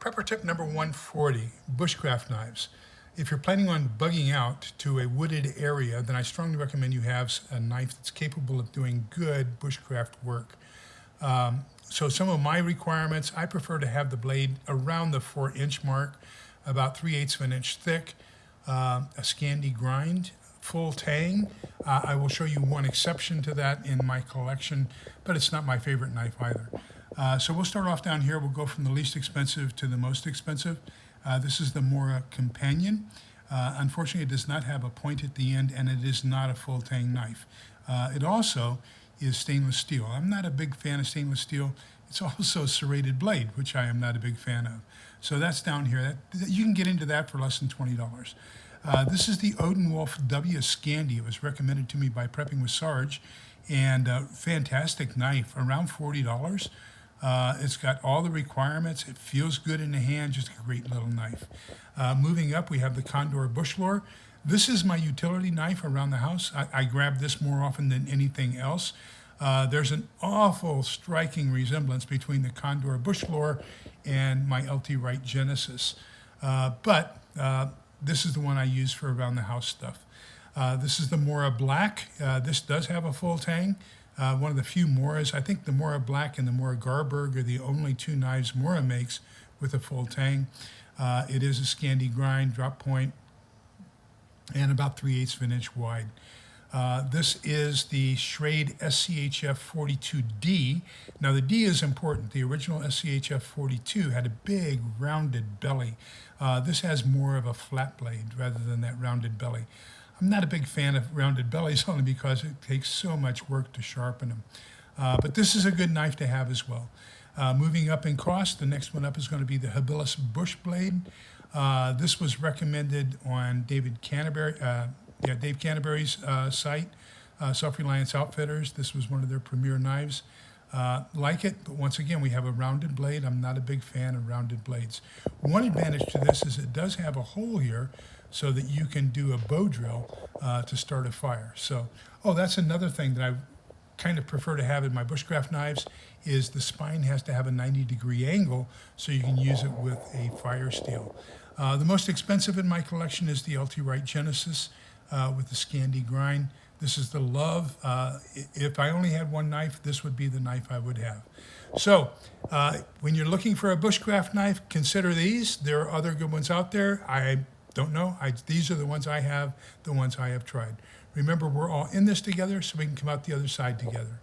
Prepper tip number 140, bushcraft knives. If you're planning on bugging out to a wooded area, then I strongly recommend you have a knife that's capable of doing good bushcraft work. So some of my requirements, I prefer to have the blade around the 4-inch mark, about 3/8 of an inch thick, a Scandi grind, full tang. I will show you one exception to that in my collection, but it's not my favorite knife either. So we'll start off down here. We'll go from the least expensive to the most expensive. This is the Mora Companion. Unfortunately, it does not have a point at the end, and it is not a full tang knife. It also is stainless steel. I'm not a big fan of stainless steel. It's also a serrated blade, which I am not a big fan of. So that's down here. You can get into that for less than $20. This is the Odenwolf W Scandi. It was recommended to me by Prepping with Sarge, and a fantastic knife, around $40. It's got all the requirements. It feels good in the hand, just a great little knife. Moving up, we have the Condor Bushlore. This is my utility knife around the house. I grab this more often than anything else. There's an awful striking resemblance between the Condor Bushlore and my LT Wright Genesis. But this is the one I use for around the house stuff. This is the Mora Black. This does have a full tang. One of the few Moras. I think the Mora Black and the Mora Garberg are the only two knives Mora makes with a full tang. It is a Scandi grind, drop point, and about 3/8 of an inch wide. This is the Schrade SCHF42D. Now the D is important. The original SCHF42 had a big rounded belly. This has more of a flat blade rather than that rounded belly. I'm not a big fan of rounded bellies only because it takes so much work to sharpen them. But this is a good knife to have as well. Moving up in cost, the next one up is going to be the Habilis bush blade. This was recommended on Dave Canterbury's site, Self-Reliance Outfitters. This was one of their premier knives. Like it, but once again, we have a rounded blade. I'm not a big fan of rounded blades. One advantage to this is it does have a hole here so that you can do a bow drill to start a fire. So, that's another thing that I kind of prefer to have in my bushcraft knives is the spine has to have a 90-degree angle so you can use it with a fire steel. The most expensive in my collection is the LT Wright Genesis with the Scandi grind. This is the love. If I only had one knife, this would be the knife I would have. So when you're looking for a bushcraft knife, consider these. There are other good ones out there. I don't know. These are the ones I have, the ones I have tried. Remember, we're all in this together, so we can come out the other side together.